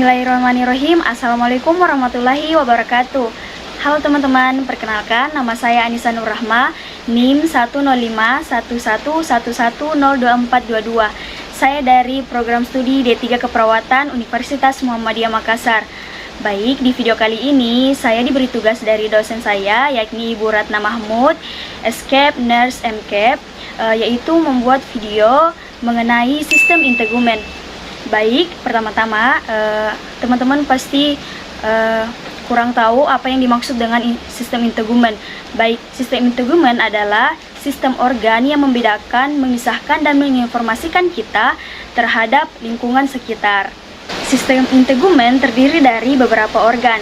Bismillahirrahmanirrahim. Assalamualaikum warahmatullahi wabarakatuh. Halo teman-teman, perkenalkan nama saya Anissa Nurrahma, NIM 1051111102422. Saya dari program studi D3 Keperawatan Universitas Muhammadiyah Makassar. Baik, di video kali ini saya diberi tugas dari dosen saya, yakni Ibu Ratna Mahmud, Escape Nurse MCAP, yaitu membuat video mengenai sistem integumen. Baik, pertama-tama teman-teman pasti kurang tahu apa yang dimaksud dengan sistem integumen. Baik, sistem integumen adalah sistem organ yang membedakan, memisahkan, dan menginformasikan kita terhadap lingkungan sekitar. Sistem integumen terdiri dari beberapa organ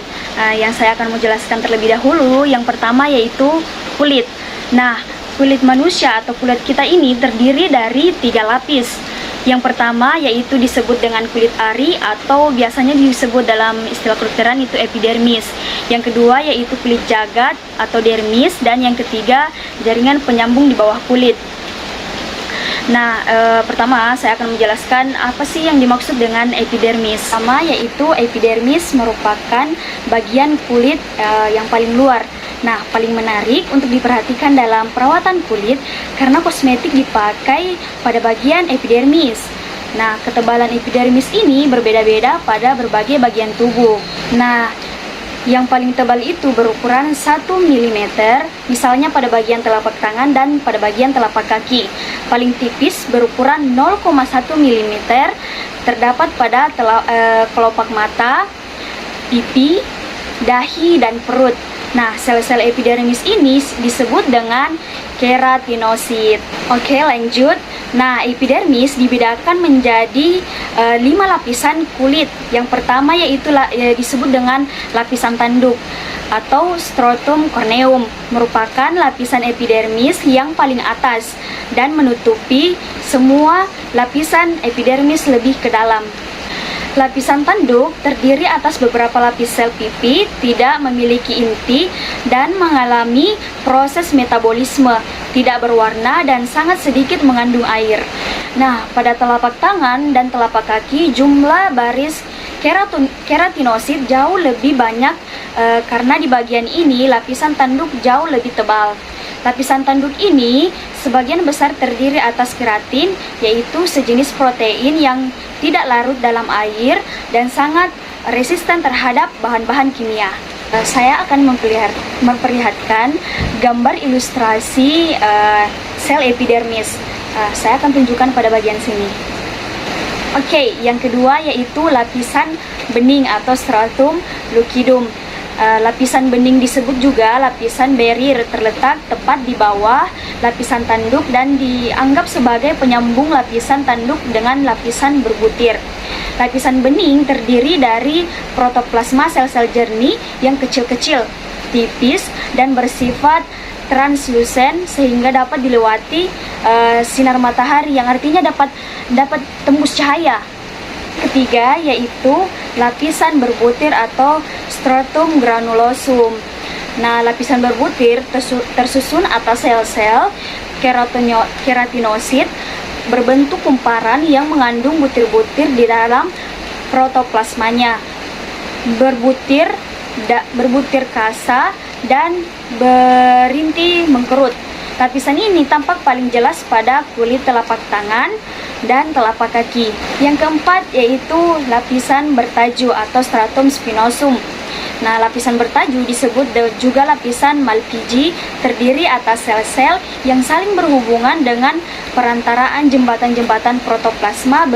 yang saya akan menjelaskan terlebih dahulu. Yang pertama yaitu kulit. Nah, kulit manusia atau kulit kita ini terdiri dari 3 lapis. Yang pertama yaitu disebut dengan kulit ari atau biasanya disebut dalam istilah kedokteran itu epidermis. Yang kedua yaitu kulit jagat atau dermis, dan yang ketiga jaringan penyambung di bawah kulit. Nah, pertama saya akan menjelaskan apa sih yang dimaksud dengan epidermis. Pertama yaitu epidermis merupakan bagian kulit yang paling luar. Nah, paling menarik untuk diperhatikan dalam perawatan kulit karena kosmetik dipakai pada bagian epidermis. Nah, ketebalan epidermis ini berbeda-beda pada berbagai bagian tubuh. Nah, yang paling tebal itu berukuran 1 mm, misalnya pada bagian telapak tangan dan pada bagian telapak kaki. Paling tipis berukuran 0,1 mm terdapat pada kelopak mata, pipi, dahi, dan perut. Nah, sel-sel epidermis ini disebut dengan keratinosit. Oke, lanjut. Nah, epidermis dibedakan menjadi 5 lapisan kulit. Yang pertama yaitu disebut dengan lapisan tanduk atau stratum corneum, merupakan lapisan epidermis yang paling atas dan menutupi semua lapisan epidermis lebih ke dalam. Lapisan tanduk terdiri atas beberapa lapis sel pipi, tidak memiliki inti dan mengalami proses metabolisme, tidak berwarna dan sangat sedikit mengandung air. Nah, pada telapak tangan dan telapak kaki jumlah baris keratinosit jauh lebih banyak karena di bagian ini lapisan tanduk jauh lebih tebal. Lapisan tanduk ini sebagian besar terdiri atas keratin, yaitu sejenis protein yang tidak larut dalam air dan sangat resisten terhadap bahan-bahan kimia. Saya akan memperlihatkan gambar ilustrasi sel epidermis. Saya akan tunjukkan pada bagian sini. Oke, yang kedua yaitu lapisan bening atau stratum lucidum. Lapisan bening disebut juga lapisan barrier, terletak tepat di bawah lapisan tanduk dan dianggap sebagai penyambung lapisan tanduk dengan lapisan berbutir. Lapisan bening terdiri dari protoplasma sel-sel jernih yang kecil-kecil, tipis, dan bersifat translusen sehingga dapat dilewati sinar matahari, yang artinya dapat tembus cahaya. Ketiga yaitu lapisan berbutir atau stratum granulosum. Nah, lapisan berbutir tersusun atas sel-sel keratinosit berbentuk kumparan yang mengandung butir-butir di dalam protoplasmanya. Berbutir kasa dan berinti mengkerut. Lapisan ini tampak paling jelas pada kulit telapak tangan dan telapak kaki. Yang keempat yaitu lapisan bertaju atau stratum spinosum. Nah, lapisan bertaju disebut juga lapisan Malpighi, terdiri atas sel-sel yang saling berhubungan dengan perantaraan jembatan-jembatan protoplasma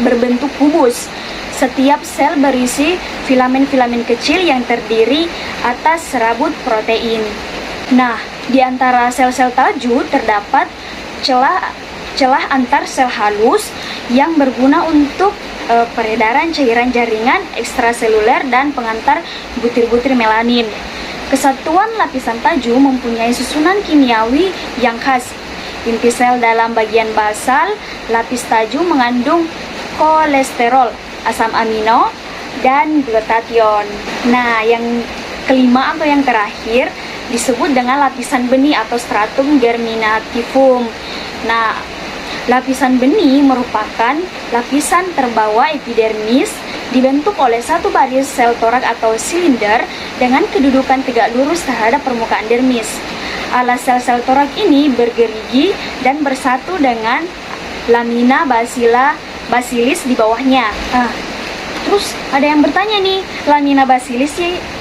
berbentuk kubus. Setiap sel berisi filamen-filamen kecil yang terdiri atas serabut protein. Nah, di antara sel-sel taju terdapat celah antar sel halus yang berguna untuk peredaran cairan jaringan ekstraseluler dan pengantar butir-butir melanin. Kesatuan lapisan taju mempunyai susunan kimiawi yang khas. Inti sel dalam bagian basal lapis taju mengandung kolesterol, asam amino, dan glutathione. Nah, yang kelima atau yang terakhir disebut dengan lapisan benih atau stratum germinativum. Nah, lapisan benih merupakan lapisan terbawah epidermis dibentuk oleh satu baris sel torak atau silinder dengan kedudukan tegak lurus terhadap permukaan dermis. Alas sel-sel torak ini bergerigi dan bersatu dengan lamina basilis di bawahnya. Terus ada yang bertanya nih, lamina basilis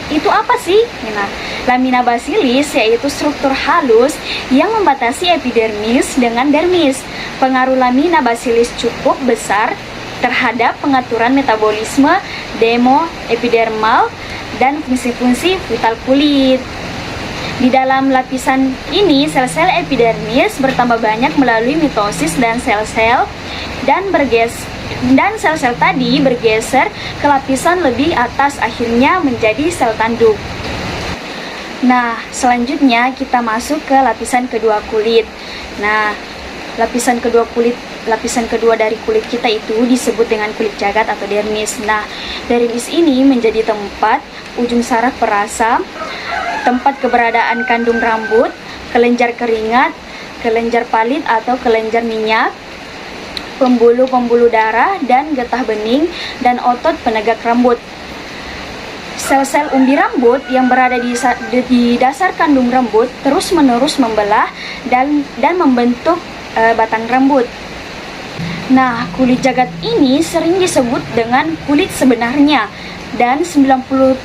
itu apa sih? Nah, lamina basilis yaitu struktur halus yang membatasi epidermis dengan dermis. Pengaruh lamina basilis cukup besar terhadap pengaturan metabolisme demo-epidermal dan fungsi-fungsi vital kulit. Di dalam lapisan ini, sel-sel epidermis bertambah banyak melalui mitosis dan sel-sel sel-sel tadi bergeser ke lapisan lebih atas, akhirnya menjadi sel tanduk. Nah, selanjutnya kita masuk ke lapisan kedua kulit. Nah, lapisan kedua dari kulit kita itu disebut dengan kulit jagat atau dermis. Nah, dermis ini menjadi tempat ujung saraf perasa, tempat keberadaan kandung rambut, kelenjar keringat, kelenjar palit atau kelenjar minyak, pembuluh-pembuluh darah, dan getah bening dan otot penegak rambut. Sel-sel umbi rambut yang berada di dasar kandung rambut terus-menerus membelah dan membentuk batang rambut. Nah, kulit jagat ini sering disebut dengan kulit sebenarnya, dan 95%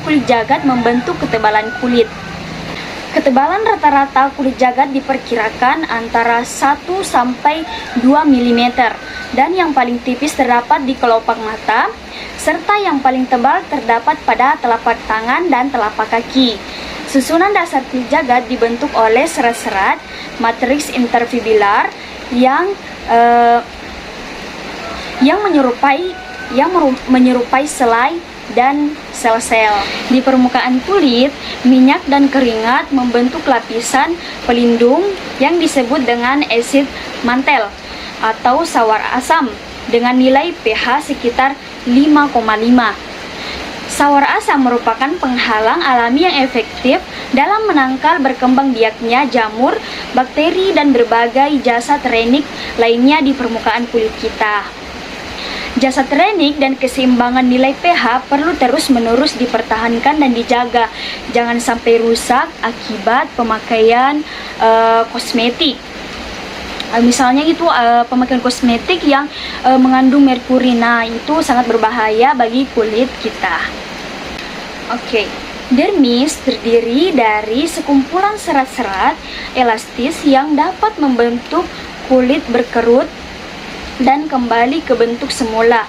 kulit jagat membentuk ketebalan kulit. Ketebalan rata-rata kulit jagat diperkirakan antara 1 sampai 2 mm, dan yang paling tipis terdapat di kelopak mata, serta yang paling tebal terdapat pada telapak tangan dan telapak kaki. Susunan dasar kulit jagat dibentuk oleh serat-serat matriks interfibular yang menyerupai selai dan sel-sel. Di permukaan kulit, minyak dan keringat membentuk lapisan pelindung yang disebut dengan asid mantel atau sawar asam dengan nilai pH sekitar 5,5. Sawar asam merupakan penghalang alami yang efektif dalam menangkal berkembang biaknya jamur, bakteri, dan berbagai jasad renik lainnya di permukaan kulit kita. Jasad renik dan keseimbangan nilai pH perlu terus-menerus dipertahankan dan dijaga. Jangan sampai rusak akibat pemakaian kosmetik. Misalnya itu pemakaian kosmetik yang mengandung merkuri. Nah, itu sangat berbahaya bagi kulit kita. Oke. Dermis terdiri dari sekumpulan serat-serat elastis yang dapat membentuk kulit berkerut dan kembali ke bentuk semula,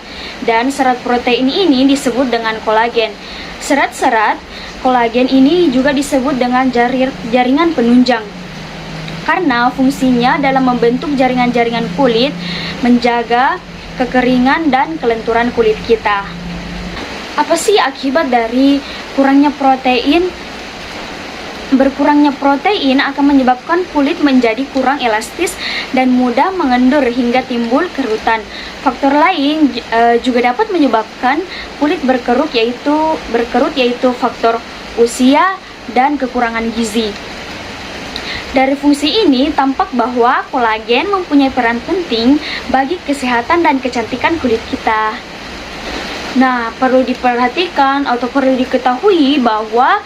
dan serat protein ini disebut dengan kolagen. Serat-serat kolagen ini juga disebut dengan jaringan penunjang karena fungsinya dalam membentuk jaringan-jaringan kulit, menjaga kekeringan dan kelenturan kulit kita. Apa sih akibat dari kurangnya protein? Berkurangnya protein akan menyebabkan kulit menjadi kurang elastis dan mudah mengendur hingga timbul kerutan. Faktor lain juga dapat menyebabkan kulit berkerut yaitu faktor usia dan kekurangan gizi. Dari fungsi ini tampak bahwa kolagen mempunyai peran penting bagi kesehatan dan kecantikan kulit kita. Nah, perlu diperhatikan atau perlu diketahui bahwa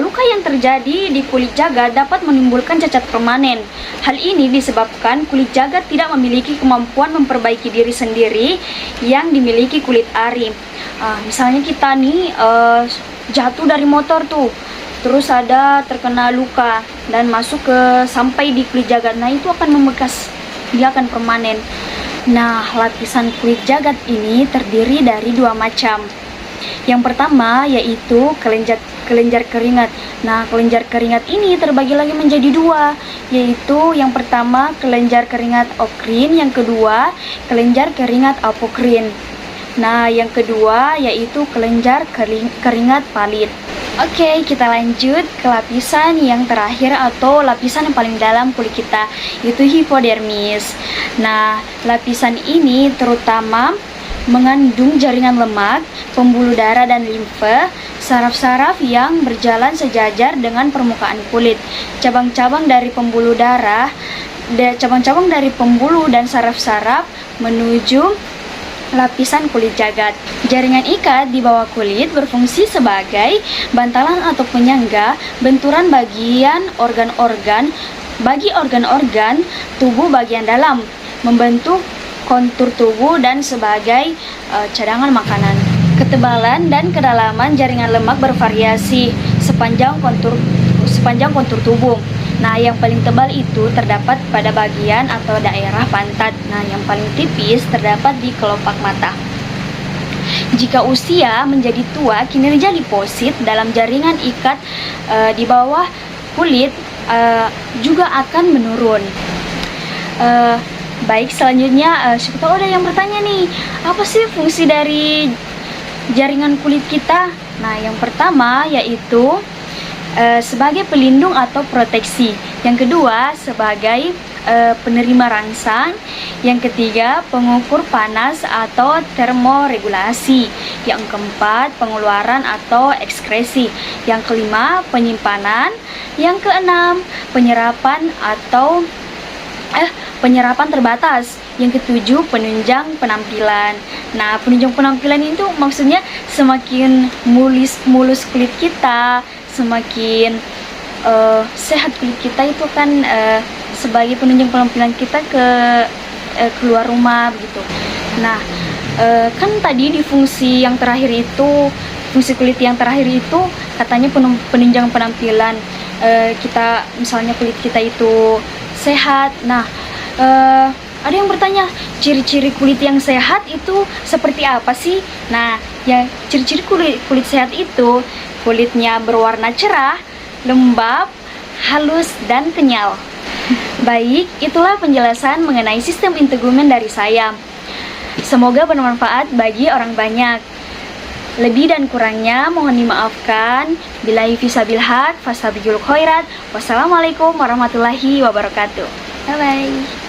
luka yang terjadi di kulit jagat dapat menimbulkan cacat permanen. Hal ini disebabkan kulit jagat tidak memiliki kemampuan memperbaiki diri sendiri yang dimiliki kulit ari. Misalnya kita nih jatuh dari motor tuh, terus ada terkena luka dan masuk sampai di kulit jagat. Nah, itu akan membekas, dia akan permanen. Nah, lapisan kulit jagat ini terdiri dari dua macam. Yang pertama yaitu kelenjar keringat. Nah, kelenjar keringat ini terbagi lagi menjadi dua, yaitu yang pertama kelenjar keringat okrin, yang kedua kelenjar keringat apokrin. Nah, yang kedua yaitu kelenjar keringat palit. Oke, kita lanjut ke lapisan yang terakhir atau lapisan yang paling dalam kulit kita, yaitu hipodermis. Nah, lapisan ini terutama mengandung jaringan lemak, pembuluh darah dan limfe, saraf-saraf yang berjalan sejajar dengan permukaan kulit. Cabang-cabang dari pembuluh dan saraf-saraf menuju lapisan kulit jagat. Jaringan ikat di bawah kulit berfungsi sebagai bantalan atau penyangga benturan bagian organ-organ tubuh bagian dalam, membentuk kontur tubuh dan sebagai cadangan makanan. Ketebalan dan kedalaman jaringan lemak bervariasi sepanjang kontur tubuh. Nah, yang paling tebal itu terdapat pada bagian atau daerah pantat. Nah, yang paling tipis terdapat di kelopak mata. Jika usia menjadi tua, kinerja liposit dalam jaringan ikat di bawah kulit juga akan menurun. Baik, selanjutnya siapa tahu ada yang bertanya nih, apa sih fungsi dari jaringan kulit kita? Nah, yang pertama yaitu sebagai pelindung atau proteksi. Yang kedua, sebagai penerima rangsang. Yang ketiga, pengukur panas atau termoregulasi. Yang keempat, pengeluaran atau ekskresi. Yang kelima, penyimpanan. Yang keenam, penyerapan terbatas. Yang ketujuh, penunjang penampilan. Nah, penunjang penampilan itu maksudnya semakin mulus kulit kita, semakin sehat kulit kita itu kan sebagai penunjang penampilan kita keluar rumah begitu. Nah, kan tadi di fungsi kulit yang terakhir itu katanya penunjang penampilan kita, misalnya kulit kita itu sehat. Nah, ada yang bertanya, ciri-ciri kulit yang sehat itu seperti apa sih? Nah, ya ciri-ciri kulit sehat itu kulitnya berwarna cerah, lembab, halus, dan kenyal. Baik, itulah penjelasan mengenai sistem integumen dari saya. Semoga bermanfaat bagi orang banyak. Lebih dan kurangnya mohon dimaafkan. Billahi fisabil haq, fastabiqul khairat. Wassalamualaikum warahmatullahi wabarakatuh. Bye-bye.